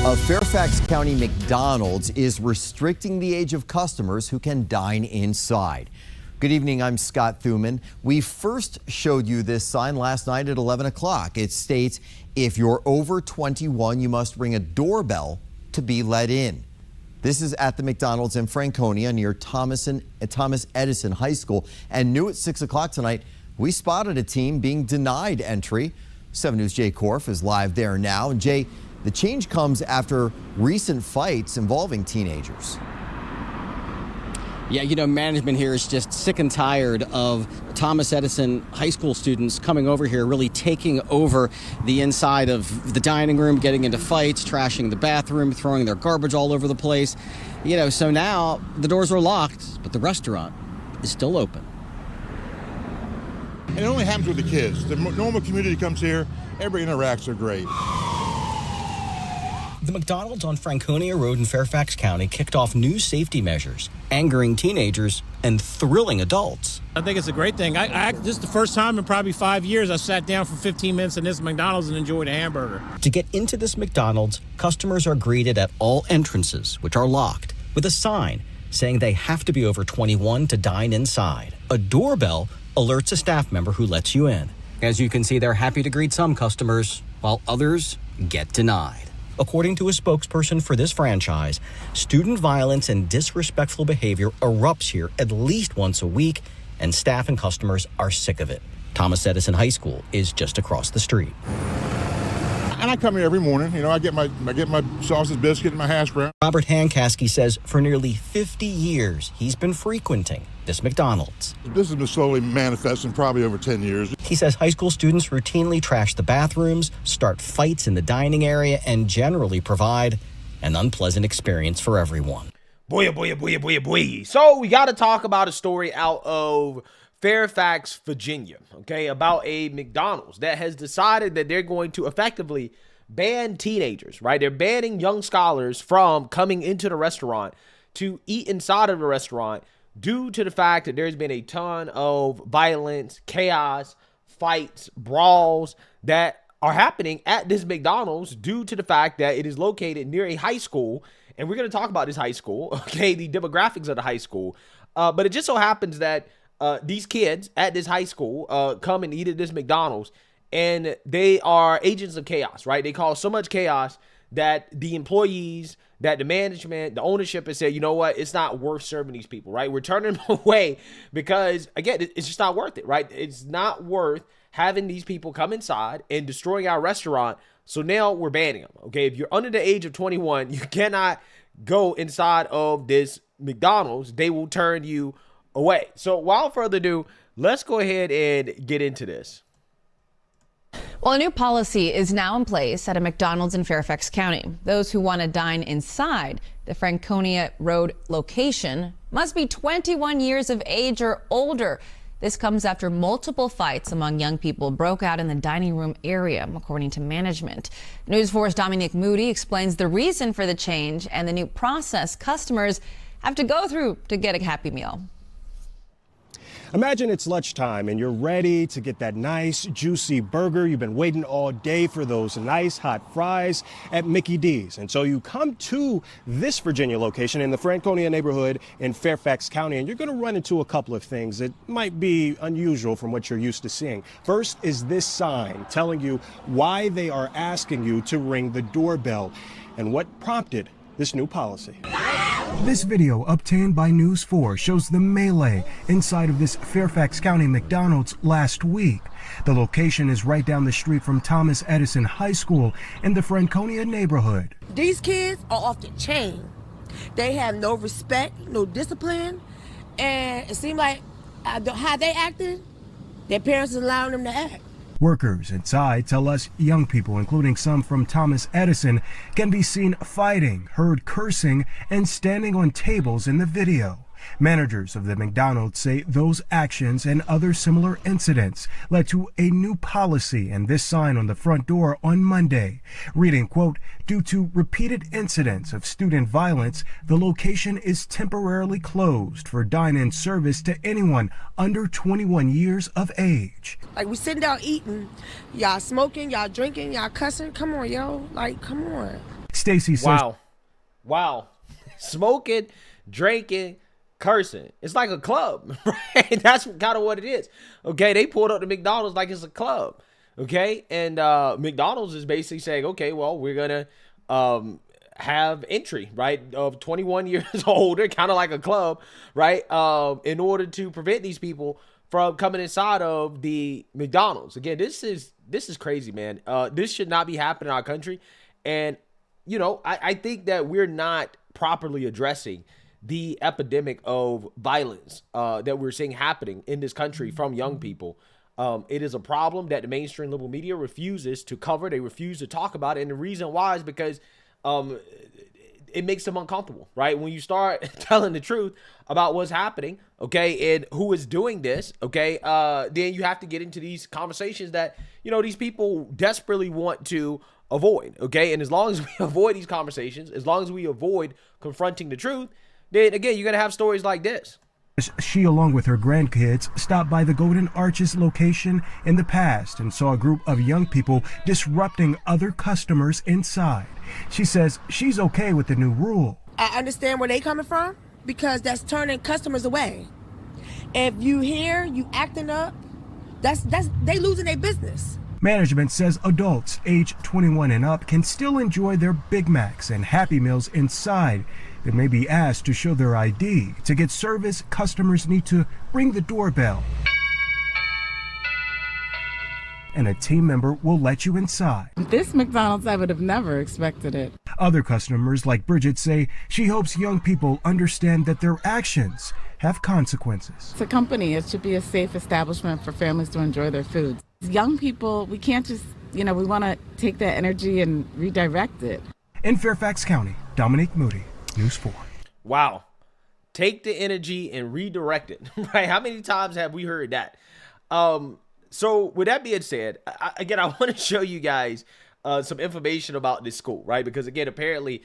A Fairfax County McDonald's is restricting the age of customers who can dine inside. Good evening, I'm Scott Thuman. We first showed you this sign last night at 11 o'clock. It states, if you're over 21, you must ring a doorbell to be let in. This is at the McDonald's in Franconia near Thomas Edison High School. And new at 6 o'clock tonight, we spotted a team being denied entry. 7 News' Jay Korf is live there now. And Jay, the change comes after recent fights involving teenagers. Yeah, you know, management here is just sick and tired of Thomas Edison High School students coming over here, really taking over the inside of the dining room, getting into fights, trashing the bathroom, throwing their garbage all over the place. You know, so now the doors are locked, but the restaurant is still open. And it only happens with the kids. The normal community comes here, everybody interacts, they're great. The McDonald's on Franconia Road in Fairfax County kicked off new safety measures, angering teenagers and thrilling adults. I think it's a great thing. This is the first time in probably 5 years I sat down for 15 minutes in this McDonald's and enjoyed a hamburger. To get into this McDonald's, customers are greeted at all entrances, which are locked, with a sign saying they have to be over 21 to dine inside. A doorbell alerts a staff member who lets you in. As you can see, they're happy to greet some customers, while others get denied. According to a spokesperson for this franchise, student violence and disrespectful behavior erupts here at least once a week, and staff and customers are sick of it. Thomas Edison High School is just across the street. And I come here every morning. You know, I get my sausage biscuit and my hash brown. Robert Hankaski says for nearly 50 years, he's been frequenting this McDonald's. This has been slowly manifesting probably over 10 years. He says high school students routinely trash the bathrooms, start fights in the dining area, and generally provide an unpleasant experience for everyone. Boy. So we got to talk about a story out of Fairfax, Virginia, okay, about a McDonald's that has decided that they're going to effectively ban teenagers, right? They're banning young scholars from coming into the restaurant to eat inside of the restaurant due to the fact that there's been a ton of violence, chaos, fights, brawls that are happening at this McDonald's due to the fact that it is located near a high school. And we're going to talk about this high school, okay, the demographics of the high school. But it just so happens that these kids at this high school come and eat at this McDonald's, and they are agents of chaos, right? They cause so much chaos that the employees, that the management, the ownership has said, you know what, it's not worth serving these people, right? We're turning them away because, again, it's just not worth it, right? It's not worth having these people come inside and destroying our restaurant. So now we're banning them, okay? If you're under the age of 21, you cannot go inside of this McDonald's. They will turn you away. So without further ado, let's go ahead and get into this. Well, a new policy is now in place at a McDonald's in Fairfax County. Those who want to dine inside the Franconia Road location must be 21 years of age or older. This comes after multiple fights among young people broke out in the dining room area, according to management. News 4's Dominic Moody explains the reason for the change and the new process customers have to go through to get a Happy Meal. Imagine it's lunchtime and you're ready to get that nice, juicy burger. You've been waiting all day for those nice hot fries at Mickey D's. And so you come to this Virginia location in the Franconia neighborhood in Fairfax County, and you're going to run into a couple of things that might be unusual from what you're used to seeing. First is this sign telling you why they are asking you to ring the doorbell and what prompted this new policy. This video obtained by News 4 shows the melee inside of this Fairfax County McDonald's last week. The location is right down the street from Thomas Edison High School in the Franconia neighborhood. These kids are off the chain. They have no respect, no discipline, and it seems like how they acted, their parents is allowing them to act. Workers inside tell us young people, including some from Thomas Edison, can be seen fighting, heard cursing, and standing on tables in the video. Managers of the McDonald's say those actions and other similar incidents led to a new policy and this sign on the front door on Monday, reading, quote, "Due to repeated incidents of student violence, the location is temporarily closed for dine-in service to anyone under 21 years of age." Like, we sitting down eating, y'all smoking, y'all drinking, y'all cussing. Come on, yo. Like, come on. Stacy says, Wow. Smoking, drinking, cursing. It's like a club, right? That's kind of what it is. Okay, they pulled up the McDonald's like it's a club. Okay, and McDonald's is basically saying, okay, well, we're gonna have entry, right, of 21 years older, kind of like a club, right, in order to prevent these people from coming inside of the McDonald's. Again, this is crazy, man. This should not be happening in our country. And, you know, I think that we're not properly addressing the epidemic of violence that we're seeing happening in this country from young people. It is a problem that the mainstream liberal media refuses to cover. They refuse to talk about it. And the reason why is because it makes them uncomfortable, right? When you start telling the truth about what's happening, okay, and who is doing this, okay, then you have to get into these conversations that, you know, these people desperately want to avoid, okay? And as long as we avoid these conversations, as long as we avoid confronting the truth, then again, you're going to have stories like this. She, along with her grandkids, stopped by the Golden Arches location in the past and saw a group of young people disrupting other customers inside. She says she's okay with the new rule. I understand where they coming from because that's turning customers away. If you hear you acting up, that's they losing their business. Management says adults age 21 and up can still enjoy their Big Macs and Happy Meals inside. They may be asked to show their ID. To get service, customers need to ring the doorbell, and a team member will let you inside. This McDonald's, I would have never expected it. Other customers, like Bridget, say she hopes young people understand that their actions have consequences. It's a company. It should be a safe establishment for families to enjoy their food. Young people, we can't just, we want to take that energy and redirect it. In Fairfax County, Dominique Moody, News 4. Wow. Take the energy and redirect it, right? How many times have we heard that? So with that being said, I want to show you guys some information about this school, right? Because again, apparently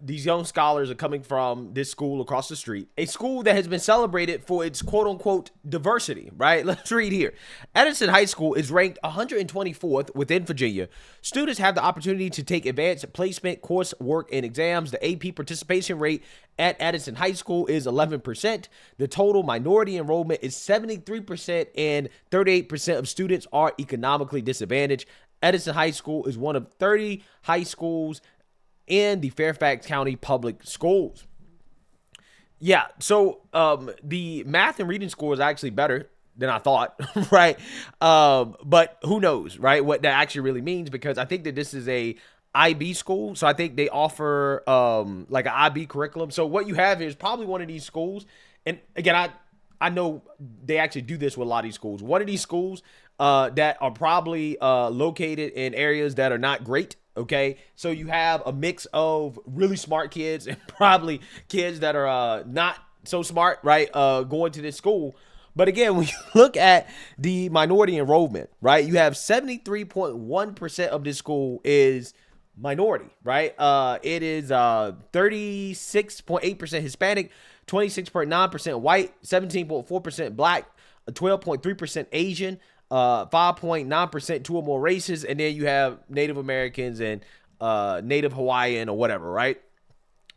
these young scholars are coming from this school across the street, a school that has been celebrated for its quote unquote diversity, right? Let's read here. Edison High School is ranked 124th within Virginia. Students have the opportunity to take advanced placement, coursework, and exams. The AP participation rate at Edison High School is 11%. The total minority enrollment is 73%, and 38% of students are economically disadvantaged. Edison High School is one of 30 high schools in the Fairfax County Public Schools. Yeah, so the math and reading score is actually better than I thought, right? But who knows, right, what that actually really means, because I think that this is a IB school, so I think they offer like an IB curriculum. So what you have is probably one of these schools, and again, I know they actually do this with a lot of these schools. One of these schools that are probably located in areas that are not great. Okay, so you have a mix of really smart kids and probably kids that are not so smart, right, going to this school. But again, when you look at the minority enrollment, right, you have 73.1% of this school is minority, right? It is 36.8% Hispanic, 26.9% white, 17.4% black, 12.3% Asian, 5.9% two or more races, and then you have Native Americans and Native Hawaiian or whatever, right?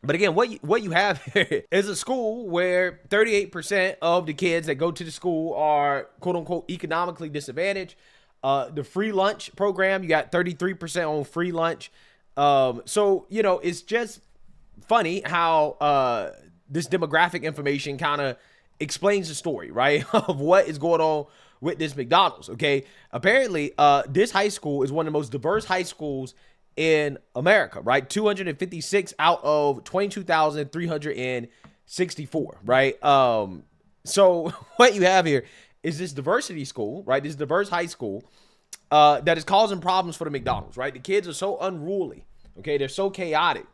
But again, what you have here is a school where 38% of the kids that go to the school are quote unquote economically disadvantaged. The free lunch program, you got 33% on free lunch. So, it's just funny how this demographic information kind of explains the story, right, of what is going on with this McDonald's. Okay, apparently this high school is one of the most diverse high schools in America, right? 256 out of 22,364, right? So what you have here is this diversity school, right? This diverse high school that is causing problems for the McDonald's, right? The kids are so unruly, okay? They're so chaotic,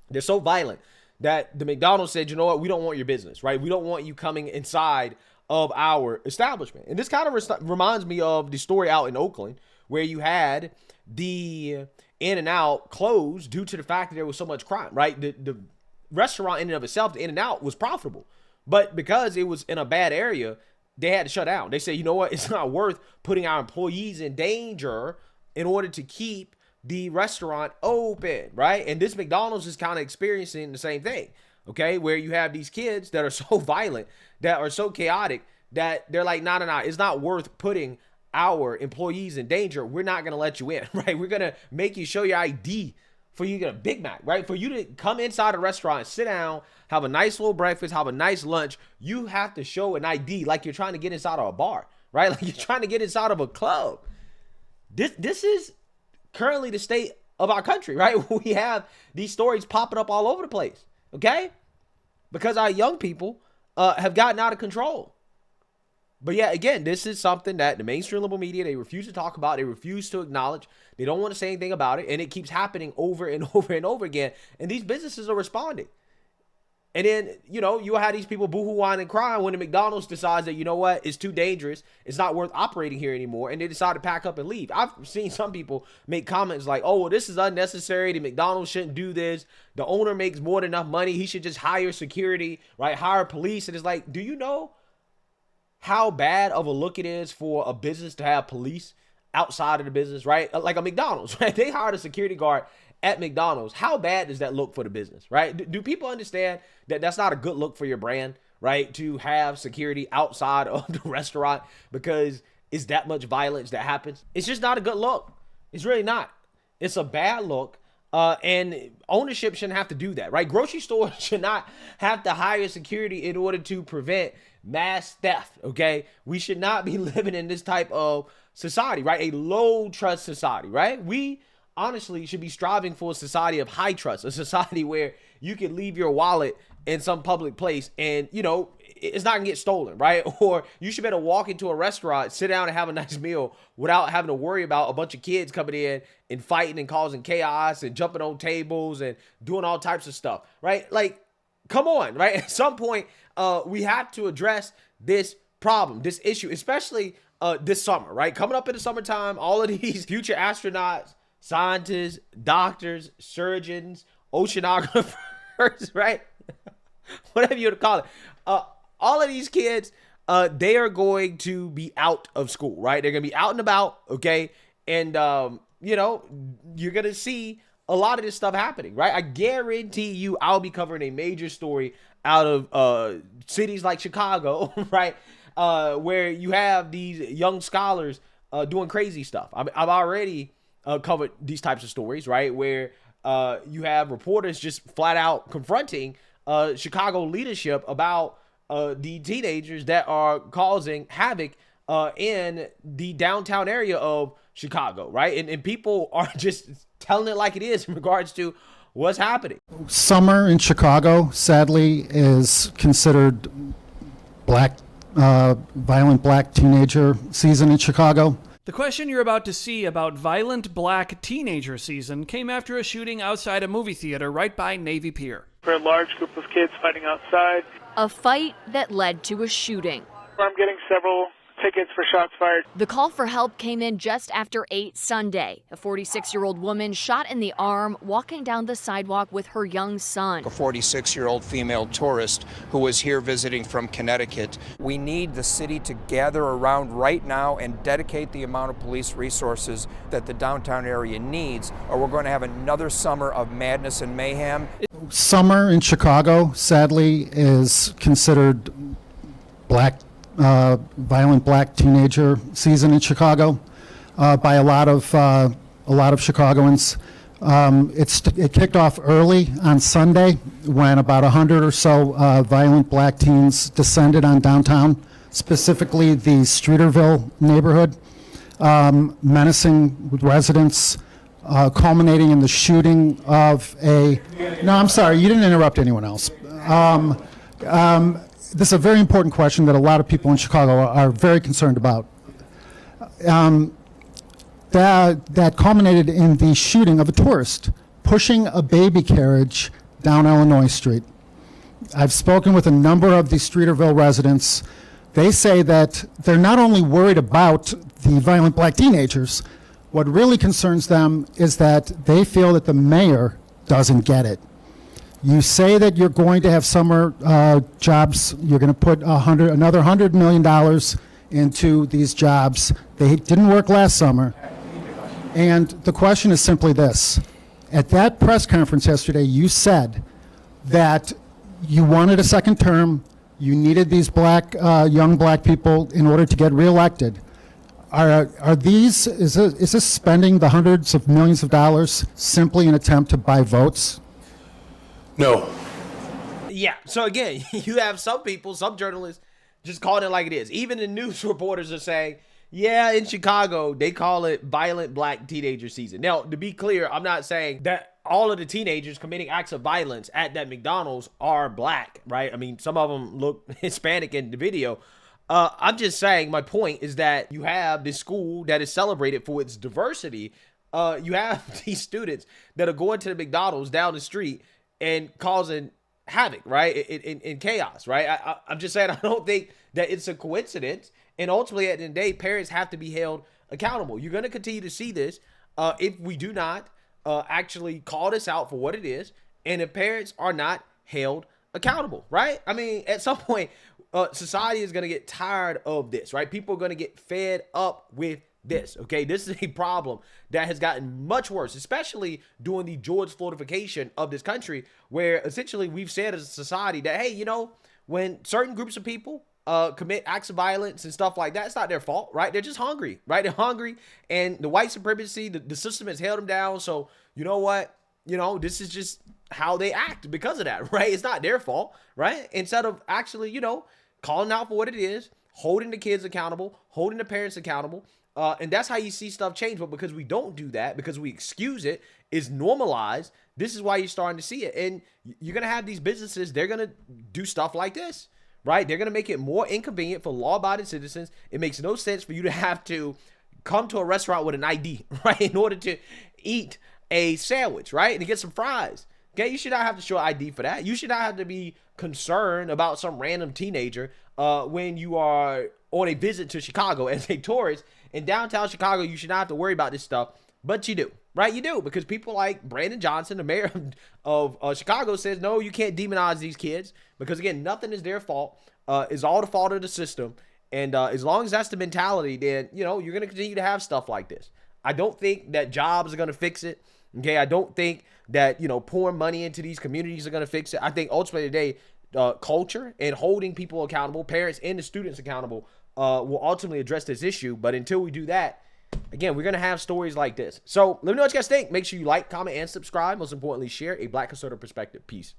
they're so violent that the McDonald's said, you know what, we don't want your business, right? We don't want you coming inside of our establishment. And this kind of reminds me of the story out in Oakland where you had the In-N-Out closed due to the fact that there was so much crime, right? The restaurant in and of itself, the In-N-Out, was profitable. But because it was in a bad area, they had to shut down. They said, you know what, it's not worth putting our employees in danger in order to keep the restaurant open, right? And this McDonald's is kind of experiencing the same thing, okay? Where you have these kids that are so violent, that are so chaotic, that they're like, no, it's not worth putting our employees in danger. We're not going to let you in, right? We're going to make you show your ID for you to get a Big Mac, right? For you to come inside a restaurant, sit down, have a nice little breakfast, have a nice lunch, you have to show an ID like you're trying to get inside of a bar, right? Like you're trying to get inside of a club. This is currently the state of our country, right? We have these stories popping up all over the place, okay? Because our young people have gotten out of control. But yeah, again, this is something that the mainstream liberal media, they refuse to talk about. They refuse to acknowledge. They don't want to say anything about it. And it keeps happening over and over and over again. And these businesses are responding. And then, you know, you have these people boohoo, whine, and crying when the McDonald's decides that, you know what, it's too dangerous. It's not worth operating here anymore. And they decide to pack up and leave. I've seen some people make comments like, oh, well, this is unnecessary. The McDonald's shouldn't do this. The owner makes more than enough money. He should just hire security, right? Hire police. And it's like, do you know how bad of a look it is for a business to have police outside of the business, right? Like a McDonald's, right? They hired a security guard at McDonald's. How bad does that look for the business, right? Do people understand that that's not a good look for your brand, right? To have security outside of the restaurant because it's that much violence that happens. It's just not a good look. It's really not. It's a bad look. And ownership shouldn't have to do that, right? Grocery stores should not have to hire security in order to prevent mass theft, okay? We should not be living in this type of society, right? A low trust society, right? We honestly should be striving for a society of high trust, a society where you can leave your wallet in some public place and, you know, it's not gonna get stolen, right? Or you should be able to walk into a restaurant, sit down and have a nice meal without having to worry about a bunch of kids coming in and fighting and causing chaos and jumping on tables and doing all types of stuff, right? Like, come on, right? At some point, we have to address this problem, this issue, especially this summer, right? Coming up in the summertime, all of these future astronauts, scientists, doctors, surgeons, oceanographers, right? Whatever you want to call it. All of these kids, they are going to be out of school, right? They're going to be out and about, okay? And, you know, you're going to see a lot of this stuff happening, right? I guarantee you I'll be covering a major story out of cities like Chicago, right? Where you have these young scholars doing crazy stuff. I've already covered these types of stories, right? Where you have reporters just flat out confronting Chicago leadership about the teenagers that are causing havoc in the downtown area of Chicago, right? And people are just telling it like it is in regards to what's happening. Summer in Chicago, sadly, is considered violent black teenager season in Chicago. The question you're about to see about violent black teenager season came after a shooting outside a movie theater right by Navy Pier. For a large group of kids fighting outside. A fight that led to a shooting. I'm getting several tickets for shots fired. The call for help came in just after 8 Sunday. A 46-year-old woman shot in the arm walking down the sidewalk with her young son. A 46-year-old female tourist who was here visiting from Connecticut. We need the city to gather around right now and dedicate the amount of police resources that the downtown area needs, or we're going to have another summer of madness and mayhem. Summer in Chicago, sadly, is considered violent black teenager season in Chicago by a lot of Chicagoans. It kicked off early on Sunday when about 100 or so violent black teens descended on downtown, specifically the Streeterville neighborhood, menacing residents, culminating in the shooting of a... No, I'm sorry, you didn't interrupt anyone else. This is a very important question that a lot of people in Chicago are very concerned about. That culminated in the shooting of a tourist pushing a baby carriage down Illinois Street. I've spoken with a number of the Streeterville residents. They say that they're not only worried about the violent black teenagers, what really concerns them is that they feel that the mayor doesn't get it. You say that you're going to have summer jobs. You're going to put another $100 million into these jobs. They didn't work last summer. And the question is simply this. At that press conference yesterday, you said that you wanted a second term, you needed these young black people in order to get reelected. Is this spending the hundreds of millions of dollars simply an attempt to buy votes? No. Yeah. So again, you have some people, some journalists, just calling it like it is. Even the news reporters are saying, yeah, in Chicago, they call it violent black teenager season. Now, to be clear, I'm not saying that all of the teenagers committing acts of violence at that McDonald's are black, right? I mean, some of them look Hispanic in the video. I'm just saying, my point is that you have this school that is celebrated for its diversity. You have these students that are going to the McDonald's down the street and causing havoc, right? In chaos, right? I'm just saying, I don't think that it's a coincidence. And ultimately, at the end of the day, parents have to be held accountable. You're going to continue to see this if we do not actually call this out for what it is, and if parents are not held accountable, right? I mean, at some point, society is going to get tired of this, right? People are going to get fed up with this, okay? This is a problem that has gotten much worse, especially during the George Floydification of this country, where essentially we've said as a society that, hey, you know, when certain groups of people commit acts of violence and stuff like that, it's not their fault, right? They're just hungry, right? They're hungry, and the white supremacy, the system has held them down. So you know what? You know, this is just how they act because of that, right? It's not their fault, right? Instead of actually, you know, calling out for what it is, holding the kids accountable, holding the parents accountable, and that's how you see stuff change. But because we don't do that, because we excuse it, it's normalized. This is why you're starting to see it, and you're gonna have these businesses. They're gonna do stuff like this. Right? They're going to make it more inconvenient for law-abiding citizens. It makes no sense for you to have to come to a restaurant with an ID, right, in order to eat a sandwich, right, and to get some fries. Okay, you should not have to show ID for that. You should not have to be concerned about some random teenager when you are on a visit to Chicago as a tourist. In downtown Chicago, you should not have to worry about this stuff, but you do. Right, you do, because people like Brandon Johnson, the mayor of Chicago, says, no, you can't demonize these kids because, again, nothing is their fault. It's all the fault of the system. And as long as that's the mentality, then, you know, you're going to continue to have stuff like this. I don't think that jobs are going to fix it. Okay, I don't think that, you know, pouring money into these communities are going to fix it. I think ultimately today, culture and holding people accountable, parents and the students accountable, will ultimately address this issue. But until we do that, again, we're going to have stories like this. So let me know what you guys think. Make sure you like, comment, and subscribe. Most importantly, share a Black conservative perspective. Peace.